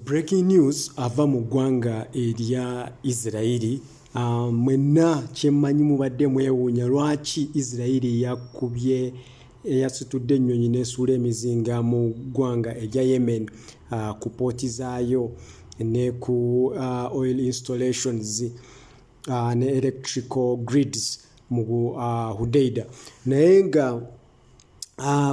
Breaking news ava mu ggwanga erya Israeli. Mwenna kyemmanyi mubadde mwewuunya lwaki Israeli yasitudde ennyonyi n'esuula emizinga mu ggwanga erya Yemen ku pooti zaayo ne ku oil installations ne electrical grids mu Hudaida. Naye nga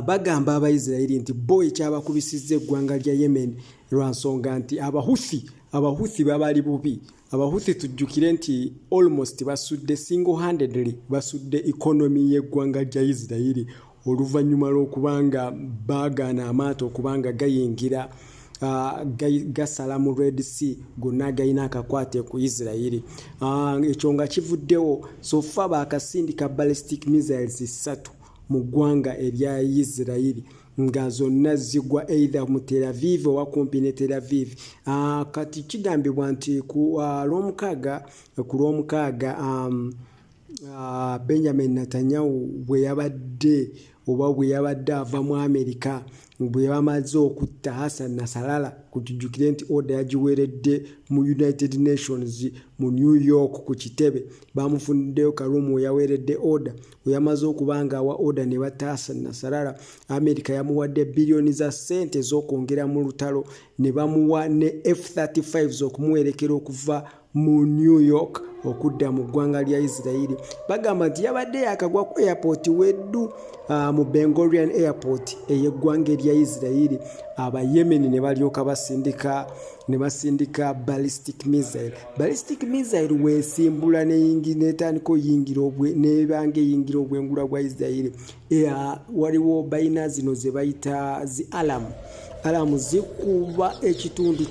bagamba Abaisirairi nti bo ekyabakubisizza eggwanga lya Yemen lwa nsonga nti Abahuthi babali bubi. Abahuthi tujjukire nti almost basudde single-handedly basudde economy y'eggwanga lya Israeli oluvannyuma lw'okubanga baagaana amaato okubanga gayingira gasala mu Red Sea gonna galina akakwate ku Israeli. Ekyo nga kivuddewo sofa baakasindika ballistic missiles 3 mu ggwanga erya Israeli nga zonna zigwa either mu Tel Aviv oba kumpi ne Tel Aviv. Kati kigambibwa nti ku lwomukaaga Benjamin Netanyahu bwe yabadde ava mu Amerika bwe bamaze okutta Hassan Nasrallah, kujjukire nti order yagiweeredde mu United Nations mu New York ku kitebe, bamufuniddeyo kalumu yaweeredde order. We yamaze okubanga awa order ne batta Hassan Nasrallah, Amerika yamuwadde billioni za ssente z'okwongera mu lutalo ne bamuwa ne F-35 z'okumuwerekera okuva mu New York okudda mu ggwanga lya Israeli. Bagamba nti yabadde yakagwa ku airport weddu mu Ben Gurion airport ey'eggwanga erya Israeli. Abayemeni ne balyoka basindika ballistic missile. Ballistic missile weesimbula netandika nebanga eyingira obwengula bwa Israeli. Waliwo bayina zino ze bayita zi alamu zikuba ekitundu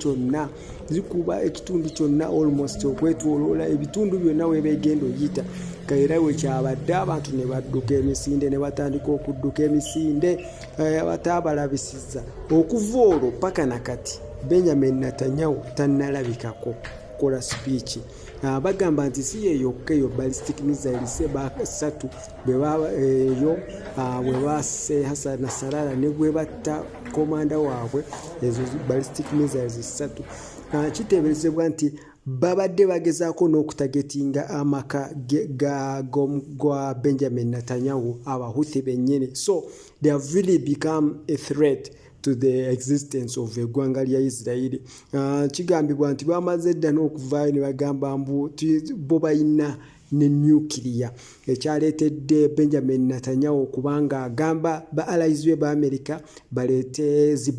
kyonna almost okwetwolola ebitundu byonna webegenda oyita. Kaera we kyabadde abantu ne badduka emisinde ne batandika okudduka emisinde bataabalabisizza. Okuva olwo paka nakati Benjamin Netanyahu tannalabikako kola speech. Bagamba nti si yeyokka eyo ballistic missiles basatu bwe basse Hassan Nasrallah ne bwe batta komanda waabwe ezo ballistic missiles 3. Kiteeberezebwa nti babadde bagezaako n'okutagetinga amaka gwa Benjamin Netanyahu, Abahuthi bennyini. So they have really become a threat to the existence of eggwanga lya Israeli. Kigambibwa nti bamaze dda n'okuvaayo ne bagamba bo balina ne nuclear, ekyaleetedde Benjamin Netanyahu okubanga agamba ba-allies be America baleete zi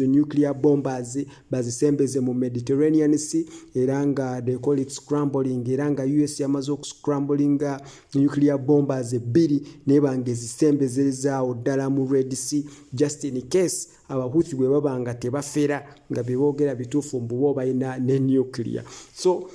nuclear bombers bazisembeze mu Mediterranean Sea, era nga they call it scrambling, era nga US yamaze okuscramblinga nuclear bombers 2 nebanga ezisembezezaawo ddala mu Red Sea just in case Abahuthi bwe babanga tebafera nga beboogera bituufu mbubo balina ne nuclear. So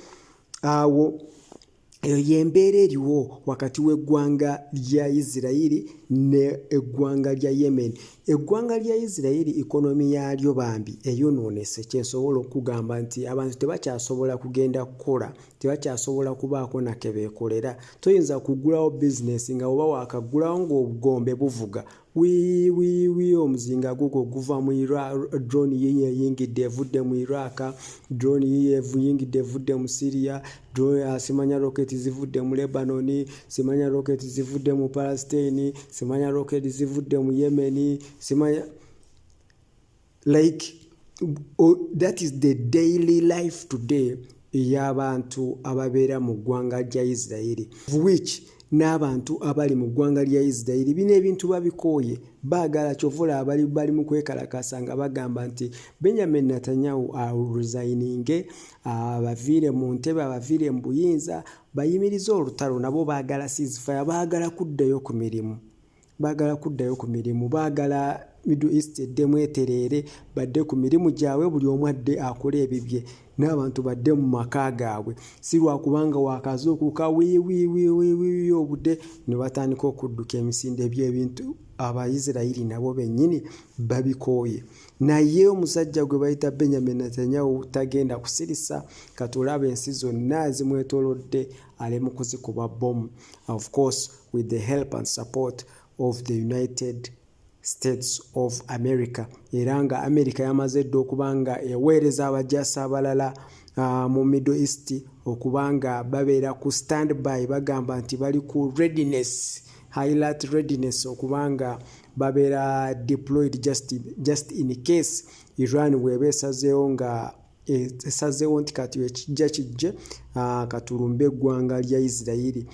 eyo yembeera eriwo wakati w'eggwanga lya Israeli ne eggwanga lya Yemen. Eggwanga lya Israeli ekonomi yaalyo bambi eyonoonese, kyensobola okugamba nti abantu tebakyasobola kugenda kukola, tebakyasobola kubaako nakebeekolera. Toyinza kugulawo bizinesi nga oba wakagulawo ng'obugombe buvuga wii omuzinga gugo guva mu Iraq, drone yiye eyingidde evudde mu Iraq, drone yiye eyingidde evudde mu Syria, drone simanya rocket zivudde mu Lebanon, simanya rocket zivudde mu Palestine, simanya rocket zivudde mu Yemen, simanya that is the daily life today y'abantu ababeera mu ggwanga lya Israeli, which n'abantu abali mu ggwanga lya Israeli bino ebintu babikooye baagala kyovula abali mu kwekalakasa nga bagamba nti Benjamin Netanyahu resigninge, abaviire mu ntebe, abaviire mu buyinza, bayimirize olutalo. Nabo baagala ceasefire, baagala kuddayo ku mirimu, baagala Middle East eddemu etereere, badde ku mirimu gyabwe, buli omu adde akola ebibye, n'abantu badde mu maka gaabwe. Si lwakubanga wakazuukuka wii obudde ne batandika okudduka emisinde by'ebintu. Abaisirairi nabo bennyini babikooye. Naye omusajja gwe bayita Benjamin Netanyahu tagenda kusirisa, katulaba ensi zonna zimwetoolodde ali mu kuzikuba bomu, of course with the help and support of the United States of America. Era nga America yamaze dda okuba nga eweereza abajaasi abalala mu Middle East okuba nga babeera ku standby, bagamba nti bali ku readiness, high alert readiness, okuba nga babeera deployed just in case Iran bw'eba esazeewo nti kati ekijja kijje katulumbe eggwanga lya Isirayiri.